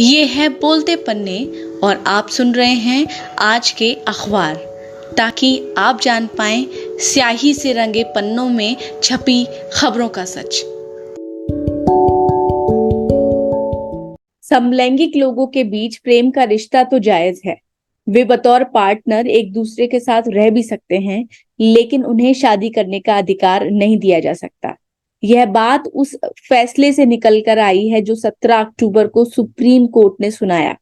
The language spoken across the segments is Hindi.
ये है बोलते पन्ने और आप सुन रहे हैं आज के अखबार, ताकि आप जान पाएं स्याही से रंगे पन्नों में छपी खबरों का सच। समलैंगिक लोगों के बीच प्रेम का रिश्ता तो जायज है। वे बतौर पार्टनर एक दूसरे के साथ रह भी सकते हैं, लेकिन उन्हें शादी करने का अधिकार नहीं दिया जा सकता। यह बात उस फैसले से निकलकर आई है जो 17 अक्टूबर को सुप्रीम कोर्ट ने सुनाया।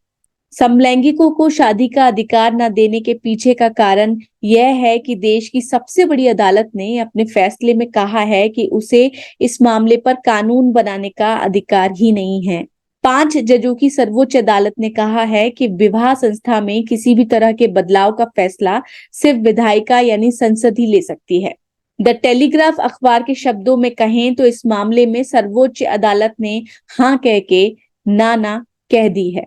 समलैंगिकों को शादी का अधिकार न देने के पीछे का कारण यह है कि देश की सबसे बड़ी अदालत ने अपने फैसले में कहा है कि उसे इस मामले पर कानून बनाने का अधिकार ही नहीं है। 5 जजों की सर्वोच्च अदालत ने कहा है कि विवाह संस्था में किसी भी तरह के बदलाव का फैसला सिर्फ विधायिका यानी संसद ही ले सकती है। द टेलीग्राफ अखबार के शब्दों में कहें तो इस मामले में सर्वोच्च अदालत ने हाँ कह के ना कह दी है।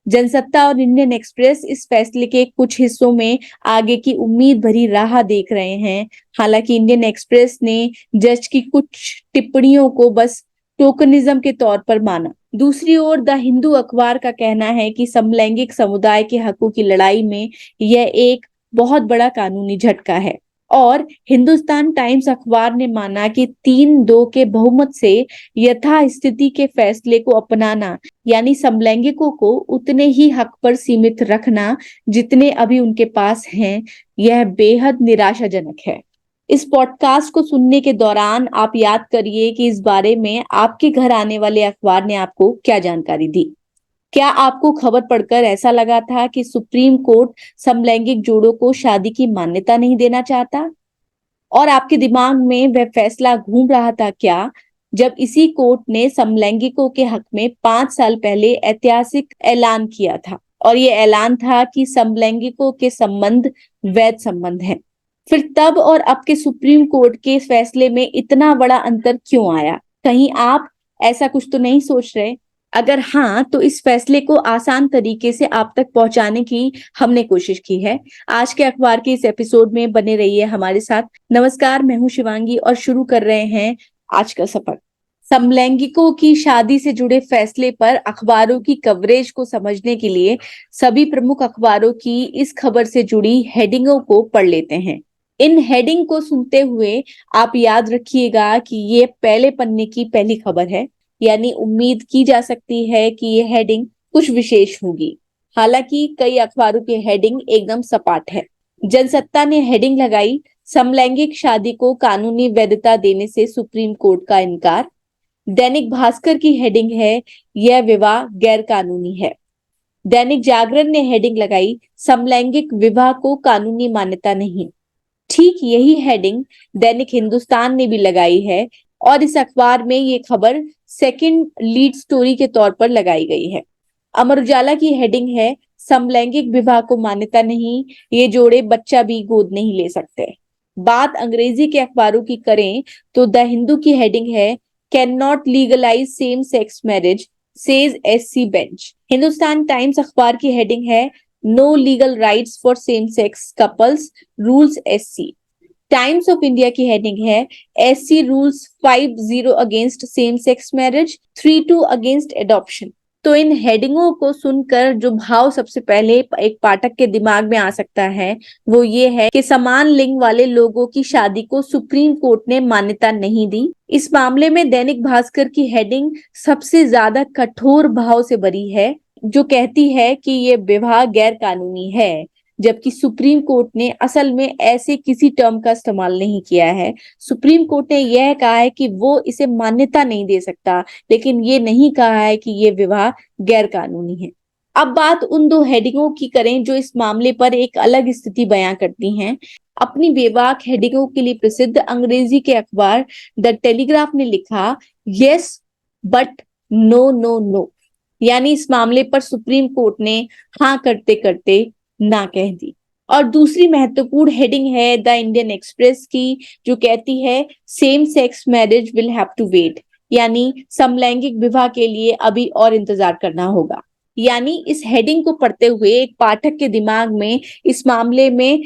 जनसत्ता और इंडियन एक्सप्रेस इस फैसले के कुछ हिस्सों में आगे की उम्मीद भरी राह देख रहे हैं। हालांकि इंडियन एक्सप्रेस ने जज की कुछ टिप्पणियों को बस टोकनिज्म के तौर पर माना। दूसरी ओर द हिंदू अखबार का कहना है कि समलैंगिक समुदाय के हकों की लड़ाई में यह एक बहुत बड़ा कानूनी झटका है। और हिंदुस्तान टाइम्स अखबार ने माना कि 3-2 के बहुमत से यथास्थिति के फैसले को अपनाना यानी समलैंगिकों को उतने ही हक पर सीमित रखना जितने अभी उनके पास हैं, यह बेहद निराशाजनक है। इस पॉडकास्ट को सुनने के दौरान आप याद करिए कि इस बारे में आपके घर आने वाले अखबार ने आपको क्या जानकारी दी। क्या आपको खबर पढ़कर ऐसा लगा था कि सुप्रीम कोर्ट समलैंगिक जोड़ों को शादी की मान्यता नहीं देना चाहता? और आपके दिमाग में वह फैसला घूम रहा था क्या, जब इसी कोर्ट ने समलैंगिकों के हक में 5 साल पहले ऐतिहासिक ऐलान किया था? और ये ऐलान था कि समलैंगिकों के संबंध वैध संबंध हैं। फिर तब और अब के सुप्रीम कोर्ट के फैसले में इतना बड़ा अंतर क्यों आया? कहीं आप ऐसा कुछ तो नहीं सोच रहे? अगर हाँ, तो इस फैसले को आसान तरीके से आप तक पहुंचाने की हमने कोशिश की है। आज के अखबार के इस एपिसोड में बने रहिए हमारे साथ। नमस्कार, मैं हूं शिवांगी और शुरू कर रहे हैं आज का सफर। समलैंगिकों की शादी से जुड़े फैसले पर अखबारों की कवरेज को समझने के लिए सभी प्रमुख अखबारों की इस खबर से जुड़ी हेडिंगों को पढ़ लेते हैं। इन हेडिंग को सुनते हुए आप याद रखिएगा कि ये पहले पन्ने की पहली खबर है, यानी उम्मीद की जा सकती है कि ये हेडिंग कुछ विशेष होगी। हालांकि कई अखबारों की हेडिंग एकदम सपाट है। जनसत्ता ने हेडिंग लगाई, समलैंगिक शादी को कानूनी वैधता देने से सुप्रीम कोर्ट का इनकार। दैनिक भास्कर की हेडिंग है, यह विवाह गैर कानूनी है। दैनिक जागरण ने हेडिंग लगाई, समलैंगिक विवाह को कानूनी मान्यता नहीं। ठीक यही हेडिंग दैनिक हिंदुस्तान ने भी लगाई है और इस अखबार में ये खबर सेकंड लीड स्टोरी के तौर पर लगाई गई है। अमर उजाला की हेडिंग है, समलैंगिक विवाह को मान्यता नहीं, ये जोड़े बच्चा भी गोद नहीं ले सकते। बात अंग्रेजी के अखबारों की करें तो द हिंदू की हेडिंग है, can not legalise same sex marriage says SC bench. Hindustan Times अखबार की हेडिंग है, no legal rights for same sex couples rules SC. Times of India की हेडिंग है, SC rules 5-0 against same sex marriage, 3-2 against adoption. तो इन हेडिंगों को सुनकर जो भाव सबसे पहले एक पाठक के दिमाग में आ सकता है वो ये है कि समान लिंग वाले लोगों की शादी को सुप्रीम कोर्ट ने मान्यता नहीं दी। इस मामले में दैनिक भास्कर की हेडिंग सबसे ज्यादा कठोर भाव से भरी है, जो कहती है कि ये विवाह गैर कानूनी है, जबकि सुप्रीम कोर्ट ने असल में ऐसे किसी टर्म का इस्तेमाल नहीं किया है। सुप्रीम कोर्ट ने यह कहा है कि वो इसे मान्यता नहीं दे सकता, लेकिन ये नहीं कहा है कि ये विवाह गैर कानूनी है। अब बात उन 2 हेडिंगों की करें जो इस मामले पर एक अलग स्थिति बयां करती हैं। अपनी बेबाक हेडिंगों के लिए प्रसिद्ध अंग्रेजी के अखबार द टेलीग्राफ ने लिखा, yes but no no no, यानी इस मामले पर सुप्रीम कोर्ट ने हाँ करते करते ना कह दी। और दूसरी महत्वपूर्ण हेडिंग है द इंडियन एक्सप्रेस की, जो कहती है, same sex marriage will have to wait, यानी समलैंगिक विवाह के लिए अभी और इंतजार करना होगा। यानी इस हेडिंग को पढ़ते हुए एक पाठक के दिमाग में इस मामले में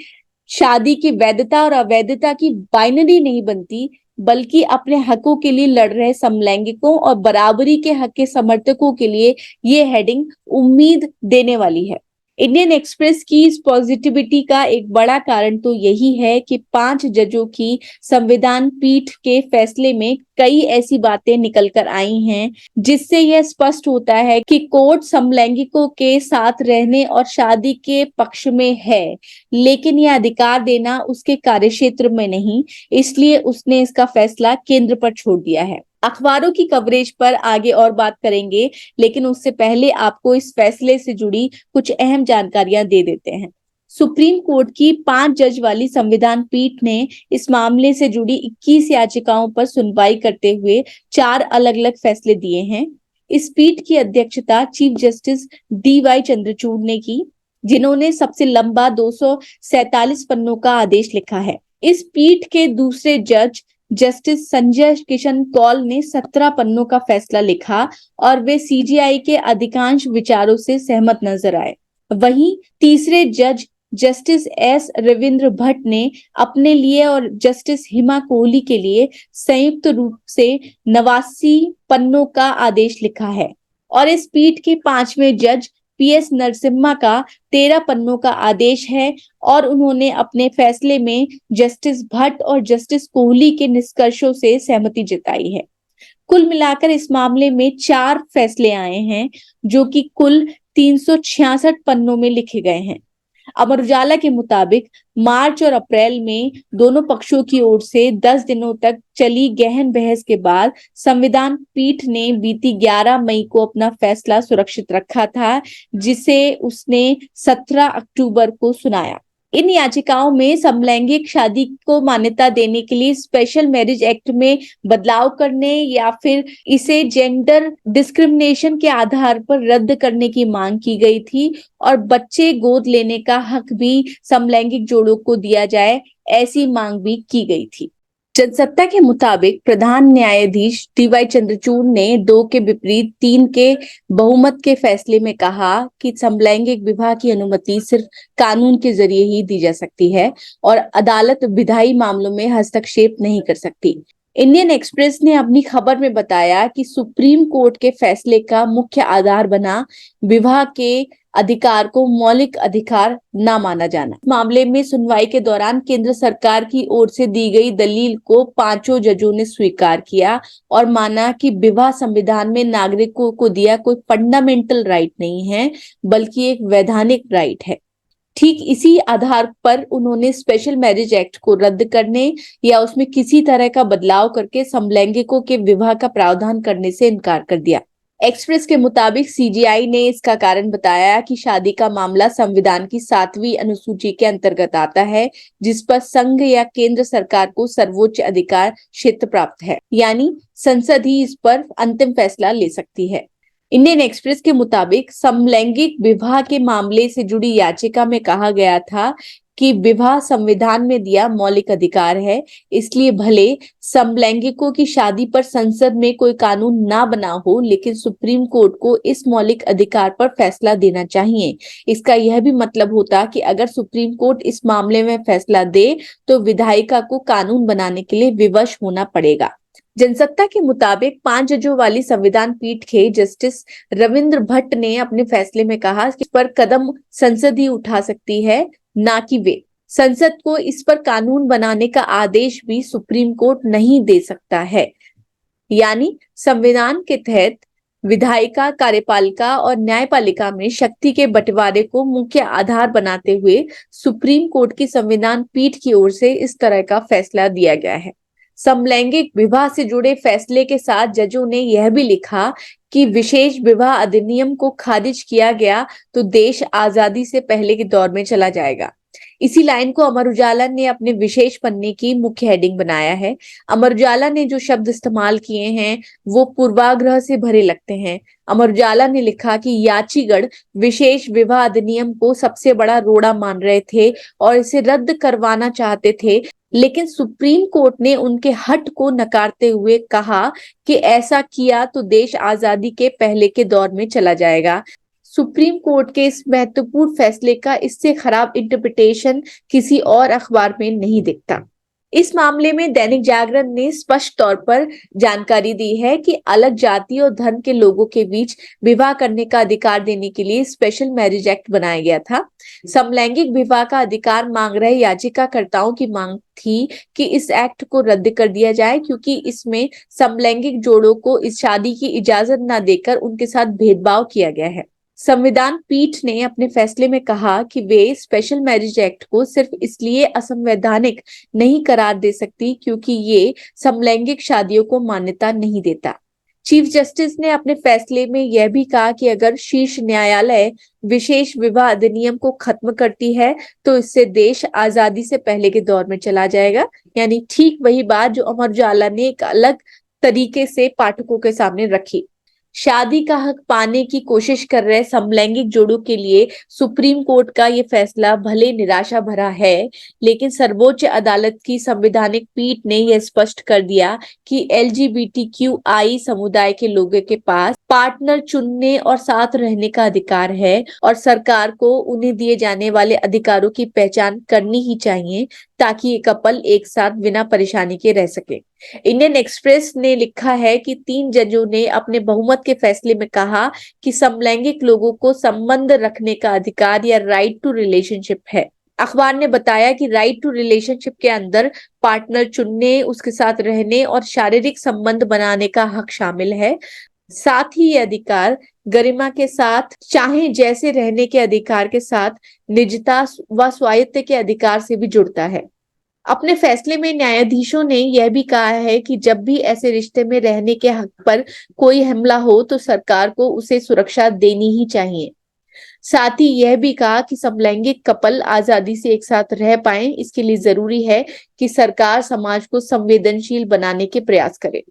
शादी की वैधता और अवैधता की बाइनरी नहीं बनती, बल्कि अपने हकों के लिए लड़ रहे समलैंगिकों और बराबरी के हक के समर्थकों के लिए ये हेडिंग उम्मीद देने वाली है। इंडियन एक्सप्रेस की इस पॉजिटिविटी का एक बड़ा कारण तो यही है कि 5 जजों की संविधान पीठ के फैसले में कई ऐसी बातें निकल कर आई हैं जिससे यह स्पष्ट होता है कि कोर्ट समलैंगिकों के साथ रहने और शादी के पक्ष में है, लेकिन यह अधिकार देना उसके कार्यक्षेत्र में नहीं, इसलिए उसने इसका फैसला केंद्र पर छोड़ दिया है। अखबारों की कवरेज पर आगे और बात करेंगे, लेकिन उससे पहले आपको इस फैसले से जुड़ी कुछ अहम जानकारियां दे देते हैं। सुप्रीम कोर्ट की 5 जज वाली संविधान पीठ ने इस मामले से जुड़ी 21 याचिकाओं पर सुनवाई करते हुए 4 अलग अलग फैसले दिए हैं। इस पीठ की अध्यक्षता चीफ जस्टिस DY चंद्रचूड़ ने की, जिन्होंने सबसे लंबा 247 पन्नों का आदेश लिखा है। इस पीठ के दूसरे जज जस्टिस संजय किशन कौल ने 17 पन्नों का फैसला लिखा और वे CJI के अधिकांश विचारों से सहमत नजर आए। वहीं तीसरे जज जस्टिस S रविंद्र भट्ट ने अपने लिए और जस्टिस हिमा कोहली के लिए संयुक्त रूप से 89 पन्नों का आदेश लिखा है और इस पीठ के 5वें जज PS नरसिम्हा का 13 पन्नों का आदेश है और उन्होंने अपने फैसले में जस्टिस भट्ट और जस्टिस कोहली के निष्कर्षों से सहमति जताई है। कुल मिलाकर इस मामले में 4 फैसले आए हैं जो कि कुल 366 पन्नों में लिखे गए हैं। अमर उजाला के मुताबिक मार्च और अप्रैल में दोनों पक्षों की ओर से 10 दिनों तक चली गहन बहस के बाद संविधान पीठ ने बीती 11 मई को अपना फैसला सुरक्षित रखा था, जिसे उसने 17 अक्टूबर को सुनाया। इन याचिकाओं में समलैंगिक शादी को मान्यता देने के लिए स्पेशल मैरिज एक्ट में बदलाव करने या फिर इसे जेंडर डिस्क्रिमिनेशन के आधार पर रद्द करने की मांग की गई थी और बच्चे गोद लेने का हक भी समलैंगिक जोड़ों को दिया जाए, ऐसी मांग भी की गई थी। जनसत्ता के मुताबिक प्रधान न्यायाधीश DY चंद्रचूड़ ने 2 के विपरीत 3 के बहुमत के फैसले में कहा कि समलैंगिक विवाह की अनुमति सिर्फ कानून के जरिए ही दी जा सकती है और अदालत विधायी मामलों में हस्तक्षेप नहीं कर सकती। इंडियन एक्सप्रेस ने अपनी खबर में बताया कि सुप्रीम कोर्ट के फैसले का मुख्य आधार बना विवाह के अधिकार को मौलिक अधिकार न माना जाना। मामले में सुनवाई के दौरान केंद्र सरकार की ओर से दी गई दलील को 5 जजों ने स्वीकार किया और माना कि विवाह संविधान में नागरिकों को दिया कोई फंडामेंटल राइट नहीं है, बल्कि एक वैधानिक राइट है। ठीक इसी आधार पर उन्होंने स्पेशल मैरिज एक्ट को रद्द करने या उसमें किसी तरह का बदलाव करके समलैंगिकों के विवाह का प्रावधान करने से इनकार कर दिया। एक्सप्रेस के मुताबिक CJI ने इसका कारण बताया कि शादी का मामला संविधान की 7वीं अनुसूची के अंतर्गत आता है, जिस पर संघ या केंद्र सरकार को सर्वोच्च अधिकार क्षेत्र प्राप्त है, यानी संसद ही इस पर अंतिम फैसला ले सकती है। इंडियन एक्सप्रेस के मुताबिक समलैंगिक विवाह के मामले से जुड़ी याचिका में कहा गया था कि विवाह संविधान में दिया मौलिक अधिकार है, इसलिए भले समलैंगिकों की शादी पर संसद में कोई कानून ना बना हो, लेकिन सुप्रीम कोर्ट को इस मौलिक अधिकार पर फैसला देना चाहिए। इसका यह भी मतलब होता कि अगर सुप्रीम कोर्ट इस मामले में फैसला दे तो विधायिका को कानून बनाने के लिए विवश होना पड़ेगा। जनसत्ता के मुताबिक 5 जजों वाली संविधान पीठ के जस्टिस रविंद्र भट्ट ने अपने फैसले में कहा कि इस पर कदम संसद ही उठा सकती है, ना कि वे। संसद को इस पर कानून बनाने का आदेश भी सुप्रीम कोर्ट नहीं दे सकता है, यानी संविधान के तहत विधायिका, कार्यपालिका और न्यायपालिका में शक्ति के बंटवारे को मुख्य आधार बनाते हुए सुप्रीम कोर्ट की संविधान पीठ की ओर से इस तरह का फैसला दिया गया है। समलैंगिक विवाह से जुड़े फैसले के साथ जजों ने यह भी लिखा कि विशेष विवाह अधिनियम को खारिज किया गया तो देश आजादी से पहले के दौर में चला जाएगा। इसी लाइन को अमर उजाला ने अपने विशेष पन्ने की मुख्य हेडिंग बनाया है। अमर उजाला ने जो शब्द इस्तेमाल किए हैं वो पूर्वाग्रह से भरे लगते हैं। अमर उजाला ने लिखा कि याचीगढ़ विशेष विवाह अधिनियम को सबसे बड़ा रोड़ा मान रहे थे और इसे रद्द करवाना चाहते थे, लेकिन सुप्रीम कोर्ट ने उनके हट को नकारते हुए कहा कि ऐसा किया तो देश आजादी के पहले के दौर में चला जाएगा। सुप्रीम कोर्ट के इस महत्वपूर्ण फैसले का इससे खराब इंटरप्रिटेशन किसी और अखबार में नहीं दिखता। इस मामले में दैनिक जागरण ने स्पष्ट तौर पर जानकारी दी है कि अलग जाति और धर्म के लोगों के बीच विवाह करने का अधिकार देने के लिए स्पेशल मैरिज एक्ट बनाया गया था। समलैंगिक विवाह का अधिकार मांग रहे याचिकाकर्ताओं की मांग थी कि इस एक्ट को रद्द कर दिया जाए, क्योंकि इसमें समलैंगिक जोड़ों को इस शादी की इजाजत न देकर उनके साथ भेदभाव किया गया है। संविधान पीठ ने अपने फैसले में कहा कि वे स्पेशल मैरिज एक्ट को सिर्फ इसलिए असंवैधानिक नहीं करार दे सकती क्योंकि ये समलैंगिक शादियों को मान्यता नहीं देता। चीफ जस्टिस ने अपने फैसले में यह भी कहा कि अगर शीर्ष न्यायालय विशेष विवाह अधिनियम को खत्म करती है तो इससे देश आजादी से पहले के दौर में चला जाएगा। यानी ठीक वही बात जो अमर उजाला ने एक अलग तरीके से पाठकों के सामने रखी। शादी का हक पाने की कोशिश कर रहे समलैंगिक जोड़ों के लिए सुप्रीम कोर्ट का ये फैसला भले निराशा भरा है, लेकिन सर्वोच्च अदालत की संवैधानिक पीठ ने यह स्पष्ट कर दिया कि LGBTQI समुदाय के लोगों के पास पार्टनर चुनने और साथ रहने का अधिकार है और सरकार को उन्हें दिए जाने वाले अधिकारों की पहचान करनी ही चाहिए ताकि ये कपल एक साथ बिना परेशानी के रह सके। इंडियन एक्सप्रेस ने लिखा है कि 3 जजों ने अपने बहुमत के फैसले में कहा कि समलैंगिक लोगों को संबंध रखने का अधिकार या राइट टू रिलेशनशिप है। अखबार ने बताया कि राइट टू रिलेशनशिप के अंदर पार्टनर चुनने, उसके साथ रहने और शारीरिक संबंध बनाने का हक शामिल है। साथ ही ये अधिकार गरिमा के साथ चाहे जैसे रहने के अधिकार के साथ निजता व स्वायत्त के अधिकार से भी जुड़ता है। अपने फैसले में न्यायाधीशों ने यह भी कहा है कि जब भी ऐसे रिश्ते में रहने के हक पर कोई हमला हो तो सरकार को उसे सुरक्षा देनी ही चाहिए। साथ ही यह भी कहा कि समलैंगिक कपल आजादी से एक साथ रह पाए, इसके लिए जरूरी है कि सरकार समाज को संवेदनशील बनाने के प्रयास करे।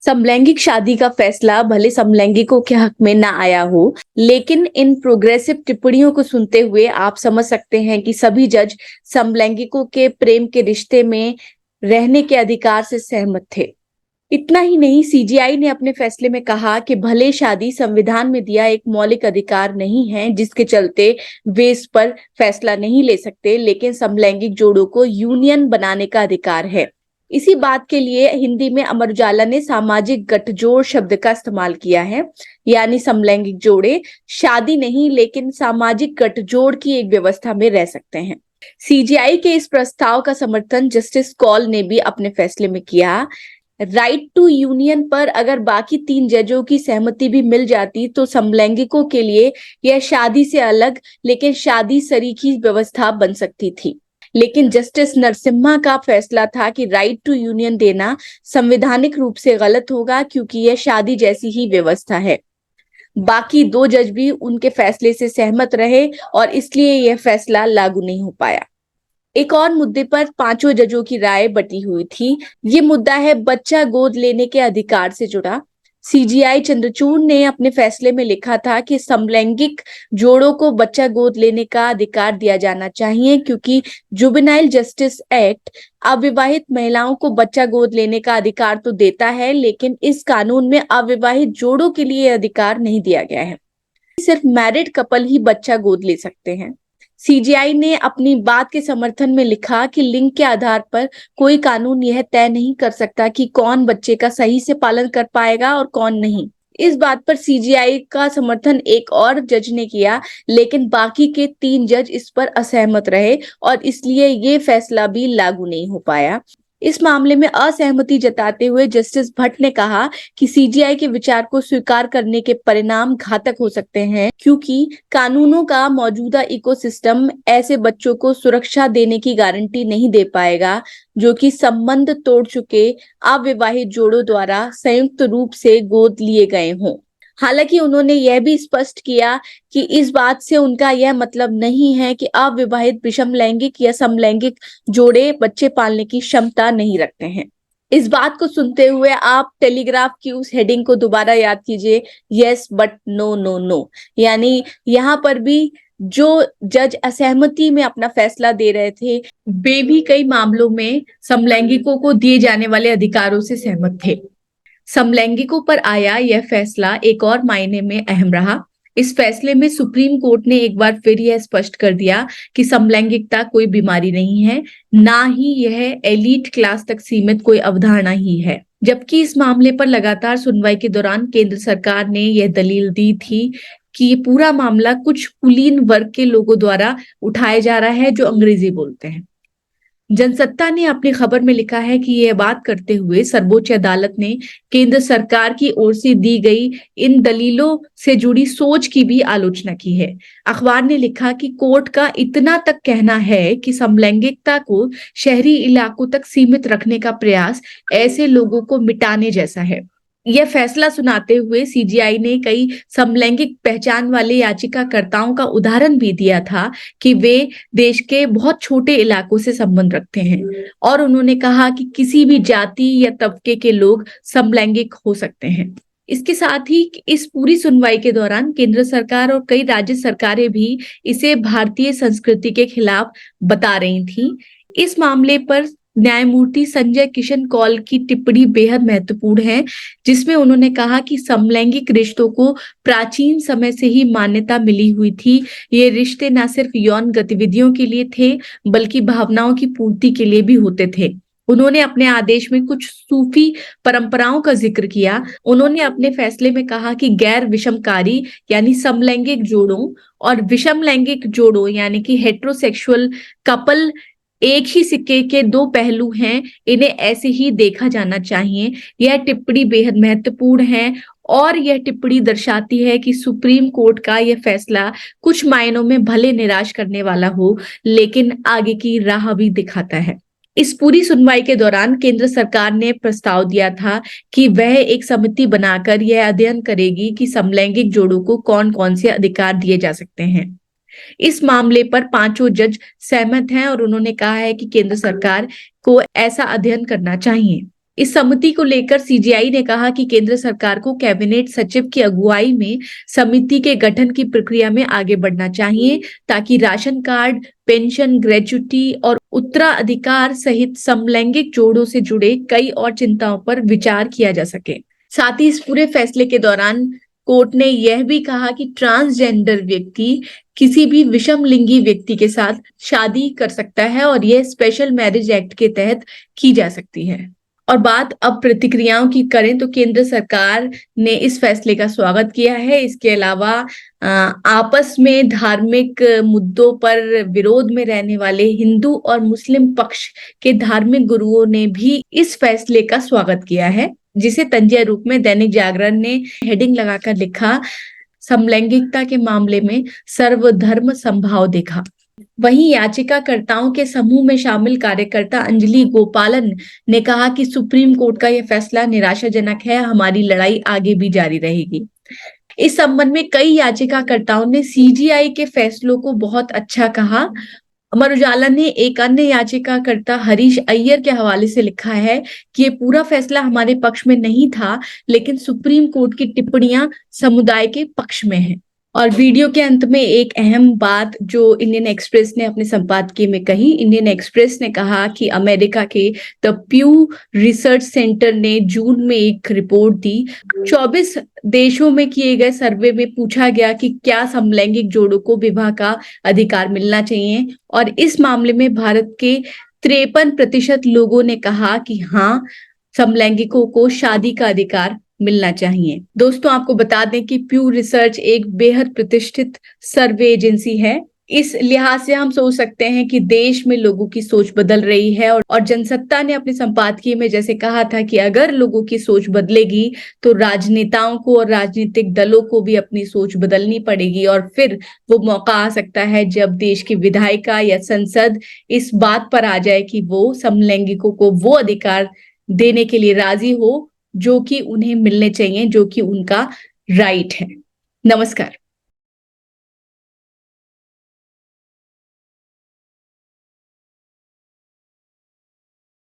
समलैंगिक शादी का फैसला भले समलैंगिकों के हक में ना आया हो, लेकिन इन प्रोग्रेसिव टिप्पणियों को सुनते हुए आप समझ सकते हैं कि सभी जज समलैंगिकों के प्रेम के रिश्ते में रहने के अधिकार से सहमत थे। इतना ही नहीं, CGI ने अपने फैसले में कहा कि भले शादी संविधान में दिया एक मौलिक अधिकार नहीं है जिसके चलते वे इस पर फैसला नहीं ले सकते, लेकिन समलैंगिक जोड़ों को यूनियन बनाने का अधिकार है। इसी बात के लिए हिंदी में अमर उजाला ने सामाजिक गठजोड़ शब्द का इस्तेमाल किया है, यानी समलैंगिक जोड़े शादी नहीं लेकिन सामाजिक गठजोड़ की एक व्यवस्था में रह सकते हैं। CGI के इस प्रस्ताव का समर्थन जस्टिस कौल ने भी अपने फैसले में किया। राइट टू यूनियन पर अगर बाकी 3 जजों की सहमति भी मिल जाती तो समलैंगिकों के लिए यह शादी से अलग लेकिन शादी सरीखी व्यवस्था बन सकती थी। लेकिन जस्टिस नरसिम्हा का फैसला था कि राइट टू यूनियन देना संवैधानिक रूप से गलत होगा क्योंकि यह शादी जैसी ही व्यवस्था है। बाकी 2 जज भी उनके फैसले से सहमत रहे और इसलिए यह फैसला लागू नहीं हो पाया। एक और मुद्दे पर 5 जजों की राय बटी हुई थी। ये मुद्दा है बच्चा गोद लेने के अधिकार से जुड़ा। CGI चंद्रचूड़ ने अपने फैसले में लिखा था कि समलैंगिक जोड़ों को बच्चा गोद लेने का अधिकार दिया जाना चाहिए क्योंकि जुवेनाइल जस्टिस एक्ट अविवाहित महिलाओं को बच्चा गोद लेने का अधिकार तो देता है, लेकिन इस कानून में अविवाहित जोड़ों के लिए अधिकार नहीं दिया गया है। सिर्फ मैरिड कपल ही बच्चा गोद ले सकते हैं। CGI ने अपनी बात के समर्थन में लिखा कि लिंग के आधार पर कोई कानून यह तय नहीं कर सकता कि कौन बच्चे का सही से पालन कर पाएगा और कौन नहीं। इस बात पर CGI का समर्थन एक और जज ने किया, लेकिन बाकी के 3 जज इस पर असहमत रहे और इसलिए ये फैसला भी लागू नहीं हो पाया। इस मामले में असहमति जताते हुए जस्टिस भट्ट ने कहा कि CGI के विचार को स्वीकार करने के परिणाम घातक हो सकते हैं क्योंकि कानूनों का मौजूदा इकोसिस्टम ऐसे बच्चों को सुरक्षा देने की गारंटी नहीं दे पाएगा जो कि संबंध तोड़ चुके अविवाहित जोड़ों द्वारा संयुक्त रूप से गोद लिए गए हों। हालांकि उन्होंने यह भी स्पष्ट किया कि इस बात से उनका यह मतलब नहीं है कि अविवाहित विषम लैंगिक या समलैंगिक जोड़े बच्चे पालने की क्षमता नहीं रखते हैं। इस बात को सुनते हुए आप टेलीग्राफ की उस हेडिंग को दोबारा याद कीजिए, yes but no no no. यानी यहाँ पर भी जो जज असहमति में अपना फैसला दे रहे थे वे भी कई मामलों में समलैंगिकों को दिए जाने वाले अधिकारों से सहमत थे। समलैंगिकों पर आया यह फैसला एक और मायने में अहम रहा। इस फैसले में सुप्रीम कोर्ट ने एक बार फिर यह स्पष्ट कर दिया कि समलैंगिकता कोई बीमारी नहीं है, ना ही यह एलीट क्लास तक सीमित कोई अवधारणा ही है। जबकि इस मामले पर लगातार सुनवाई के दौरान केंद्र सरकार ने यह दलील दी थी कि ये पूरा मामला कुछ कुलीन वर्ग के लोगों द्वारा उठाया जा रहा है जो अंग्रेजी बोलते हैं। जनसत्ता ने अपनी खबर में लिखा है कि यह बात करते हुए सर्वोच्च अदालत ने केंद्र सरकार की ओर से दी गई इन दलीलों से जुड़ी सोच की भी आलोचना की है। अखबार ने लिखा कि कोर्ट का इतना तक कहना है कि समलैंगिकता को शहरी इलाकों तक सीमित रखने का प्रयास ऐसे लोगों को मिटाने जैसा है। यह फैसला सुनाते हुए सीजीआई ने कई समलैंगिक पहचान वाले याचिकाकर्ताओं का उदाहरण भी दिया था कि वे देश के बहुत छोटे इलाकों से संबंध रखते हैं और उन्होंने कहा कि किसी भी जाति या तबके के लोग समलैंगिक हो सकते हैं। इसके साथ ही इस पूरी सुनवाई के दौरान केंद्र सरकार और कई राज्य सरकारें भी इसे भारतीय संस्कृति के खिलाफ बता रही थी। इस मामले पर न्यायमूर्ति संजय किशन कौल की टिप्पणी बेहद महत्वपूर्ण है, जिसमें उन्होंने कहा कि समलैंगिक रिश्तों को प्राचीन समय से ही मान्यता मिली हुई थी। ये रिश्ते न सिर्फ यौन गतिविधियों के लिए थे बल्कि भावनाओं की पूर्ति के लिए भी होते थे। उन्होंने अपने आदेश में कुछ सूफी परंपराओं का जिक्र किया। उन्होंने अपने फैसले में कहा कि गैर विषमकारी यानी समलैंगिक जोड़ों और विषम लैंगिक जोड़ों यानी कि हेटेरोसेक्सुअल कपल एक ही सिक्के के दो पहलू हैं, इन्हें ऐसे ही देखा जाना चाहिए। यह टिप्पणी बेहद महत्वपूर्ण है और यह टिप्पणी दर्शाती है कि सुप्रीम कोर्ट का यह फैसला कुछ मायनों में भले निराश करने वाला हो, लेकिन आगे की राह भी दिखाता है। इस पूरी सुनवाई के दौरान केंद्र सरकार ने प्रस्ताव दिया था कि वह एक समिति बनाकर यह अध्ययन करेगी कि समलैंगिक जोड़ों को कौन कौन से अधिकार दिए जा सकते हैं। इस मामले पर पांचों जज सहमत हैं और उन्होंने कहा है कि केंद्र सरकार को ऐसा अध्ययन करना चाहिए। इस समिति को लेकर सीजीआई ने कहा कि केंद्र सरकार को कैबिनेट सचिव की अगुवाई में समिति के गठन की प्रक्रिया में आगे बढ़ना चाहिए ताकि राशन कार्ड, पेंशन, ग्रेच्युटी और उत्तराधिकार सहित समलैंगिक जोड़ों से जुड़े कई और चिंताओं पर विचार किया जा सके। साथ ही इस पूरे फैसले के दौरान कोर्ट ने यह भी कहा कि ट्रांसजेंडर व्यक्ति किसी भी विषम लिंगी व्यक्ति के साथ शादी कर सकता है और यह स्पेशल मैरिज एक्ट के तहत की जा सकती है। और बात अब प्रतिक्रियाओं की करें तो केंद्र सरकार ने इस फैसले का स्वागत किया है। इसके अलावा आपस में धार्मिक मुद्दों पर विरोध में रहने वाले हिंदू और मुस्लिम पक्ष के धार्मिक गुरुओं ने भी इस फैसले का स्वागत किया है, जिसे तंजिया रूप में दैनिक जागरण ने हेडिंग लगाकर लिखा, समलैंगिकता के मामले में सर्वधर्म समभाव देखा। वहीं याचिकाकर्ताओं के समूह में शामिल कार्यकर्ता अंजलि गोपालन ने कहा कि सुप्रीम कोर्ट का यह फैसला निराशाजनक है, हमारी लड़ाई आगे भी जारी रहेगी। इस संबंध में कई याचिकाकर्ताओं ने सीजीआई के फैसलों को बहुत अच्छा कहा। अमर उजाला ने एक अन्य याचिकाकर्ता हरीश अय्यर के हवाले से लिखा है कि ये पूरा फैसला हमारे पक्ष में नहीं था, लेकिन सुप्रीम कोर्ट की टिप्पणियां समुदाय के पक्ष में है। और वीडियो के अंत में एक अहम बात जो इंडियन एक्सप्रेस ने अपने संपादकीय में कही। इंडियन एक्सप्रेस ने कहा कि अमेरिका के द प्यू रिसर्च सेंटर ने जून में एक रिपोर्ट दी। 24 देशों में किए गए सर्वे में पूछा गया कि क्या समलैंगिक जोड़ों को विवाह का अधिकार मिलना चाहिए, और इस मामले में भारत के 53% लोगों ने कहा कि हाँ, समलैंगिकों को शादी का अधिकार मिलना चाहिए। दोस्तों, आपको बता दें कि प्यू रिसर्च एक बेहद प्रतिष्ठित सर्वे एजेंसी है। इस लिहाज से हम सोच सकते हैं कि देश में लोगों की सोच बदल रही है और जनसत्ता ने अपने संपादकीय में जैसे कहा था कि अगर लोगों की सोच बदलेगी तो राजनेताओं को और राजनीतिक दलों को भी अपनी सोच बदलनी पड़ेगी और फिर वो मौका आ सकता है जब देश की विधायिका या संसद इस बात पर आ जाए कि वो समलैंगिकों को वो अधिकार देने के लिए राजी हो जो कि उन्हें मिलने चाहिए, जो कि उनका राइट है। नमस्कार।